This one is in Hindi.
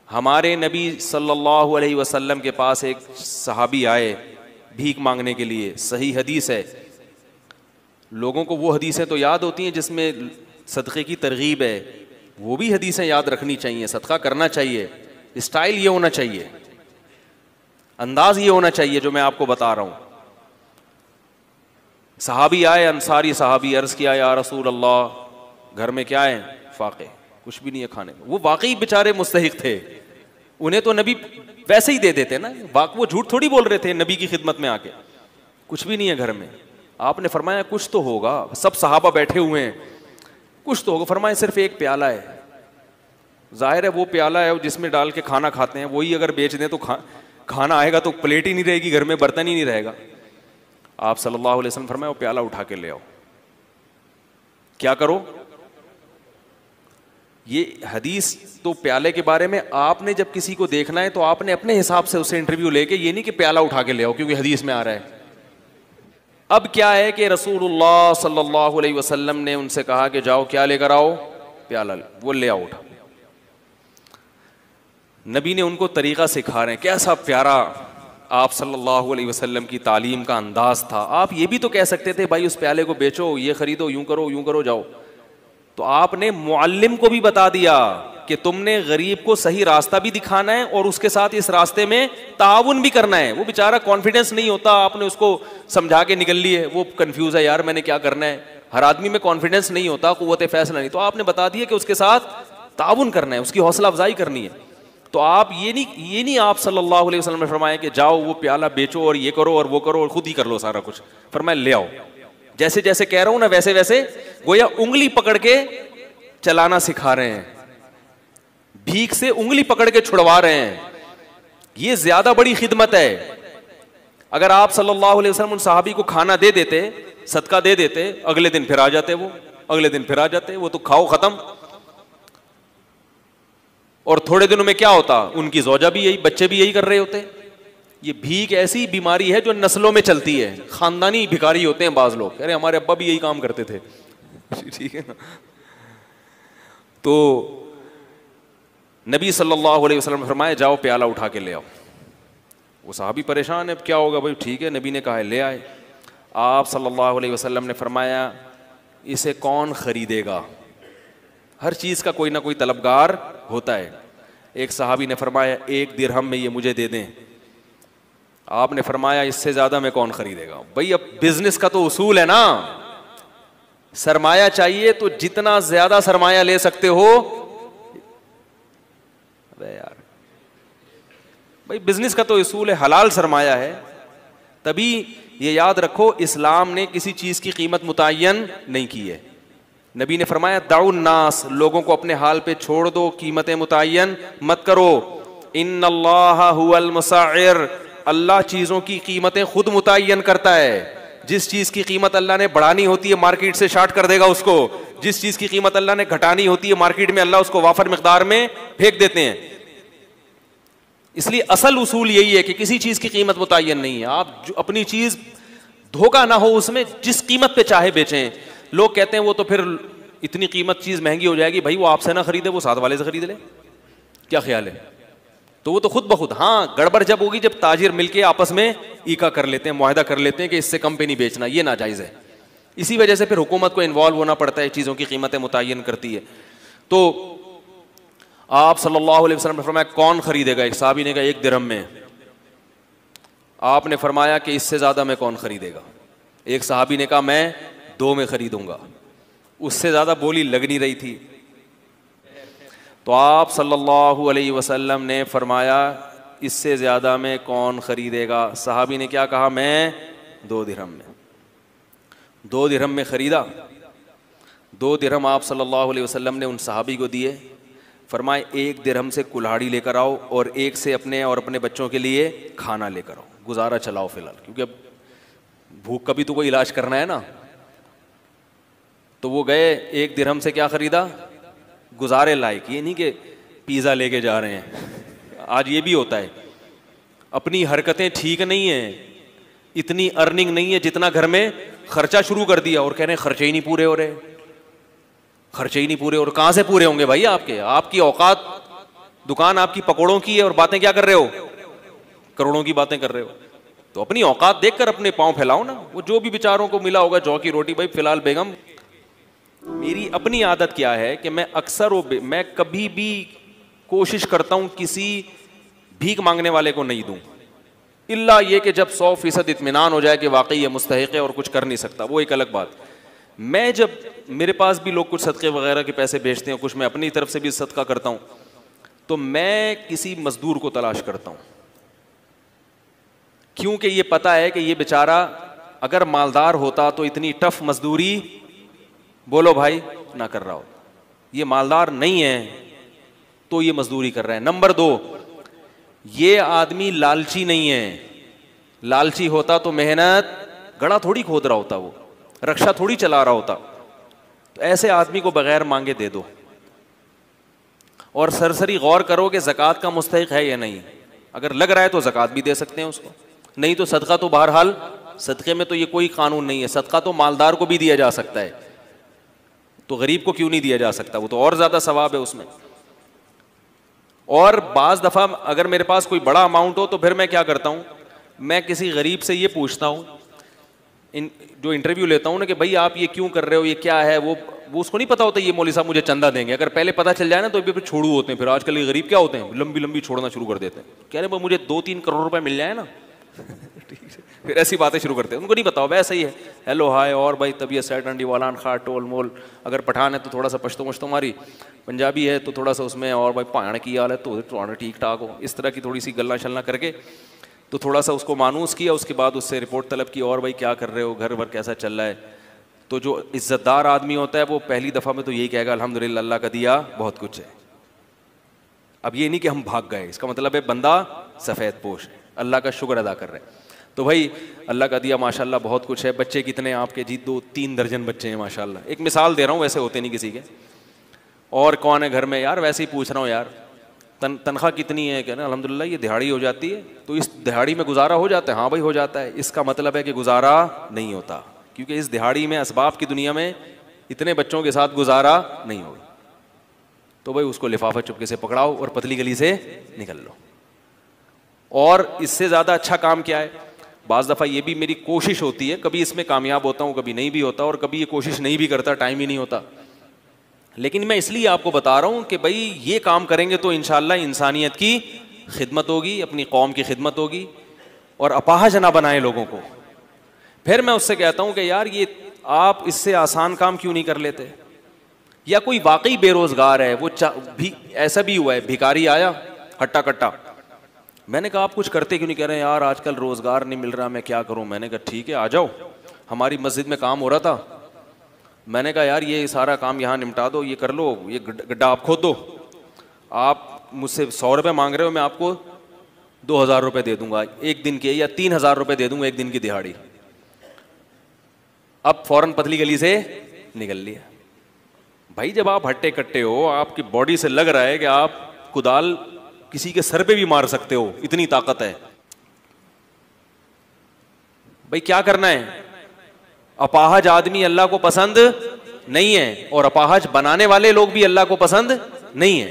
हमारे नबी सल्लल्लाहु अलैहि वसल्लम के पास एक सहाबी आए भीख मांगने के लिए। सही हदीस है। लोगों को वो हदीसें तो याद होती हैं जिसमें सदक़े की तरगीब है, वो भी हदीसें याद रखनी चाहिए। सदका करना चाहिए, स्टाइल ये होना चाहिए, अंदाज ये होना चाहिए जो मैं आपको बता रहा हूँ। सहाबी आए, अंसारी सहाबी, अर्ज़ किया या रसूल अल्लाह, घर में क्या है? फाक़े, कुछ भी नहीं है खाने में। वो वाकई बेचारे मुस्तहिक थे, उन्हें तो नबी वैसे ही दे देते ना, वो झूठ थोड़ी बोल रहे थे नबी की खिदमत में आके। कुछ भी नहीं है घर में। आपने फरमाया कुछ तो होगा, सब सहाबा बैठे हुए हैं, कुछ तो होगा। फरमाया सिर्फ एक प्याला है। जाहिर है वो प्याला है जिसमें डाल के खाना खाते हैं, वही अगर बेच दें तो खाना आएगा तो प्लेट ही नहीं रहेगी घर में, बर्तन ही नहीं रहेगा। आप सल्लल्लाहु अलैहि वसल्लम फरमाया वो प्याला उठा के ले आओ। क्या करो? ये हदीस तो प्याले के बारे में, आपने जब किसी को देखना है तो आपने अपने हिसाब से उससे इंटरव्यू लेके, ये नहीं कि प्याला उठा के ले आओ क्योंकि हदीस में आ रहा है। अब क्या है कि रसूलुल्लाह सल्लल्लाहु अलैहि वसल्लम ने उनसे कहा कि जाओ क्या लेकर आओ? प्याला। वो ले आओ उठा। नबी ने उनको तरीका सिखा रहे हैं। कैसा प्यारा आप सल्लल्लाहु अलैहि वसल्लम की तालीम का अंदाज था। आप ये भी तो कह सकते थे भाई उस प्याले को बेचो, ये खरीदो, यूं करो जाओ। तो आपने मुअल्लिम को भी बता दिया कि तुमने गरीब को सही रास्ता भी दिखाना है और उसके साथ इस रास्ते में ताउन भी करना है। वो बेचारा कॉन्फिडेंस नहीं होता, आपने उसको समझा के निकल लिए, वो कंफ्यूज है यार मैंने क्या करना है। हर आदमी में कॉन्फिडेंस नहीं होता, कुव्वत फैसला नहीं। तो आपने बता दिया कि उसके साथ ताउन करना है, उसकी हौसला अफजाई करनी है। तो आप ये नहीं आप सल्लल्लाहु अलैहि वसल्लम ने फरमाया कि जाओ वो प्याला बेचो और ये करो और वो करो और खुद ही कर लो सारा कुछ। फरमाया ले आओ। जैसे जैसे कह रहा हूं ना वैसे वैसे गोया उंगली पकड़ के चलाना सिखा रहे हैं, भीख से उंगली पकड़ के छुड़वा रहे हैं। ये ज्यादा बड़ी खिदमत है। अगर आप सल्लल्लाहु अलैहि वसल्लम उन सहाबी को खाना दे देते, सदका दे देते, अगले दिन फिर आ जाते, वो अगले दिन फिर आ जाते, वो तो खाओ खत्म। और थोड़े दिनों में क्या होता, उनकी ज़ौजा भी यही, बच्चे भी यही कर रहे होते। ये भीख ऐसी बीमारी है जो नस्लों में चलती है। खानदानी भिखारी होते हैं बाज लोग, अरे हमारे अब्बा भी यही काम करते थे। ठीक है ना। तो नबी सल्लल्लाहु अलैहि वसल्लम ने फरमाया जाओ प्याला उठा के ले आओ। वो साहबी परेशान है, क्या होगा भाई? ठीक है, नबी ने कहा है ले आए। आप सल्लल्लाहु अलैहि वसल्लम ने फरमाया इसे कौन खरीदेगा? हर चीज़ का कोई ना कोई तलबगार होता है। एक सहाबी ने फरमाया 1 दिरहम में ये मुझे दे दें। आपने फरमाया इससे ज़्यादा में कौन खरीदेगा? भाई अब बिजनेस का तो उसूल है ना, सरमाया चाहिए तो जितना ज्यादा सरमाया ले सकते हो। अरे यार भाई बिजनेस का तो उसूल है, हलाल सरमाया है। तभी ये याद रखो इस्लाम ने किसी चीज की कीमत मुतय्यन नहीं की है। नबी ने फरमाया दाउन नास, लोगों को अपने हाल पे छोड़ दो, कीमतें मुतय्यन मत करो। इन्नल्लाह हुवल मुसअ्इर, अल्लाह चीजों की कीमतें खुद मुतय्यन करता है। जिस चीज की कीमत अल्लाह ने बढ़ानी होती है मार्केट से शार्ट कर देगा उसको, जिस चीज की कीमत अल्लाह ने घटानी होती है मार्केट में अल्लाह उसको वाफर मिकदार में फेंक देते हैं। इसलिए असल उसूल यही है कि किसी चीज की कीमत मुतय्यन नहीं है। आप जो अपनी चीज धोखा ना हो उसमें, जिस कीमत पे चाहे बेचें। लोग कहते हैं वो तो फिर इतनी कीमत चीज महंगी हो जाएगी, भाई वो आपसे ना खरीदे, वो साथ वाले से खरीद ले। क्या ख्याल है? तो वो तो खुद ब खुद, हाँ गड़बड़ जब होगी जब ताजिर मिलके आपस में ईका कर लेते हैं, मुआहदा कर लेते हैं कि इससे कम पे नहीं बेचना, ये नाजायज है। इसी वजह से फिर हुकूमत को इन्वॉल्व होना पड़ता है, चीजों की कीमतें मुतय्यन करती है। तो आप सल्लल्लाहु अलैहि वसल्लम ने फरमाया कौन खरीदेगा? एक साहबी ने कहा 1 दिरहम में। आपने फरमाया कि इससे ज्यादा में कौन खरीदेगा? एक साहबी ने कहा मैं 2 में खरीदूंगा। उससे ज्यादा बोली लग नहीं रही थी। तो आप सल्लल्लाहु अलैहि वसल्लम ने फरमाया इससे ज़्यादा में कौन ख़रीदेगा? सहाबी ने क्या कहा? मैं 2 दिरहम में। 2 दिरहम में ख़रीदा। 2 दिरहम आप सल्लल्लाहु अलैहि वसल्लम ने उन सहाबी को दिए। फरमाए 1 दिरहम से कुल्हाड़ी लेकर आओ और 1 से अपने और अपने बच्चों के लिए खाना लेकर आओ, गुजारा चलाओ फ़िलहाल, क्योंकि अब भूख का भी तो कोई इलाज करना है ना। तो वो गए, 1 दिरहम से क्या ख़रीदा? गुजारे लायक। ये नहीं कि पिज़्ज़ा लेके जा रहे हैं, आज ये भी होता है। अपनी हरकतें ठीक नहीं हैं, इतनी अर्निंग नहीं है जितना घर में खर्चा शुरू कर दिया, और कह रहे हैं खर्चे ही नहीं पूरे हो रहे, खर्चे ही नहीं पूरे। और कहां से पूरे होंगे भाई आपके? आपकी औकात, दुकान आपकी पकौड़ों की है और बातें क्या कर रहे हो? करोड़ों की बातें कर रहे हो। तो अपनी औकात देखकर अपने पांव फैलाओ ना। वो जो भी बेचारों को मिला होगा जौ की रोटी, भाई फिलहाल बेगम, मेरी अपनी आदत क्या है कि मैं अक्सर मैं कभी भी कोशिश करता हूं किसी भीख मांगने वाले को नहीं दूं, इल्ला ये कि जब 100% इत्मीनान हो जाए कि वाकई ये मुस्तहिक है और कुछ कर नहीं सकता, वो एक अलग बात। मैं जब, मेरे पास भी लोग कुछ सदक़े वगैरह के पैसे भेजते हैं, कुछ मैं अपनी तरफ से भी सदका करता हूं, तो मैं किसी मजदूर को तलाश करता हूं, क्योंकि ये पता है कि ये बेचारा अगर मालदार होता तो इतनी टफ मजदूरी, बोलो भाई, ना कर रहा होता। ये मालदार नहीं है तो ये मजदूरी कर रहा है। नंबर 2, ये आदमी लालची नहीं है। लालची होता तो मेहनत, गड़ा थोड़ी खोद रहा होता, वो रक्षा थोड़ी चला रहा होता। तो ऐसे आदमी को बगैर मांगे दे दो, और सरसरी गौर करो कि ज़कात का मुस्तहिक है या नहीं। अगर लग रहा है तो ज़कात भी दे सकते हैं उसको, नहीं तो सदका तो बहरहाल, सदक़े में तो ये कोई कानून नहीं है, सदका तो मालदार को भी दिया जा सकता है, तो गरीब को क्यों नहीं दिया जा सकता? वो तो और ज़्यादा सवाब है उसमें। और बाज़ दफ़ा अगर मेरे पास कोई बड़ा अमाउंट हो तो फिर मैं क्या करता हूँ, मैं किसी गरीब से ये पूछता हूँ, जो इंटरव्यू लेता हूँ ना, कि भाई आप ये क्यों कर रहे हो, ये क्या है? वो उसको नहीं पता होता ये मौलवी साहब मुझे चंदा देंगे। अगर पहले पता चल जाए ना तो फिर छोड़ू होते हैं। फिर आजकल ये गरीब क्या होते हैं, लंबी लंबी छोड़ना शुरू कर देते हैं। कह रहे मुझे 2-3 करोड़ रुपए मिल जाए ना फिर ऐसी बातें शुरू करते हैं। उनको नहीं बताओ वैसे ही है, हेलो हाय, और भाई तबीयत सेट अंडी वालान खा टोल मोल। अगर पठान है तो थोड़ा सा पश्तो मश्तो मारी, पंजाबी है तो थोड़ा सा उसमें, और भाई पाण की हाल है तो ठीक ठाक हो, इस तरह की थोड़ी सी गल्ला शल्ला करके तो थोड़ा सा उसको मानूस किया। उसके बाद उससे रिपोर्ट तलब की, और भाई क्या कर रहे हो, घर भर कैसा चल रहा है। तो जो इज्जतदार आदमी होता है वो पहली दफ़ा में तो यही कहेगा अल्हम्दुलिल्लाह, अल्लाह का दिया बहुत कुछ है। अब ये नहीं कि हम भाग गए, इसका मतलब है बंदा सफ़ेद पोश है, अल्लाह का शुक्र अदा कर रहे हैं। तो भाई अल्लाह का दिया माशाल्लाह बहुत कुछ है। बच्चे कितने आपके? जी 2-3 दर्जन बच्चे हैं माशाल्लाह। एक मिसाल दे रहा हूँ, वैसे होते नहीं किसी के। और कौन है घर में? यार वैसे ही पूछ रहा हूँ यार, तनख्वाह कितनी है? कहना अल्हम्दुलिल्लाह ये दिहाड़ी हो जाती है। तो इस दिहाड़ी में गुजारा हो जाता है? हाँ भाई हो जाता है। इसका मतलब है कि गुजारा नहीं होता, क्योंकि इस दिहाड़ी में असबाब की दुनिया में इतने बच्चों के साथ गुजारा नहीं होगा। तो भाई उसको लिफाफा चुपके से पकड़ाओ और पतली गली से निकल लो। और इससे ज़्यादा अच्छा काम क्या है? बाज़ दफ़ा ये भी मेरी कोशिश होती है, कभी इसमें कामयाब होता हूँ, कभी नहीं भी होता, और कभी ये कोशिश नहीं भी करता, टाइम ही नहीं होता। लेकिन मैं इसलिए आपको बता रहा हूँ कि भाई ये काम करेंगे तो इंशाअल्लाह इंसानियत की खिदमत होगी, अपनी कौम की खिदमत होगी, और अपाहज ना बनाए लोगों को। फिर मैं उससे कहता हूँ कि यार ये आप इससे आसान काम क्यों नहीं कर लेते? या कोई वाकई बेरोजगार है, वो भी ऐसा भी हुआ है, भिखारी आया हट्टा कट्टा, मैंने कहा आप कुछ करते क्यों नहीं? कह रहे हैं यार आजकल रोजगार नहीं मिल रहा, मैं क्या करूं। मैंने कहा ठीक है आ जाओ, हमारी मस्जिद में काम हो रहा था, मैंने कहा यार ये सारा काम यहाँ निपटा दो, ये कर लो, ये गड्ढा आप खोद दो, आप मुझसे 100 रुपये मांग रहे हो, मैं आपको 2000 रुपये दे दूंगा एक दिन के, या 3000 रुपये दे दूंगा एक दिन की दिहाड़ी। अब फौरन पतली गली से निकल लिया। भाई जब आप हट्टे कट्टे हो, आपकी बॉडी से लग रहा है कि आप कुदाल किसी के सर पे भी मार सकते हो, इतनी ताकत है, भाई क्या करना है? अपाहज आदमी अल्लाह को पसंद नहीं है, और अपाहज बनाने वाले लोग भी अल्लाह को पसंद नहीं है।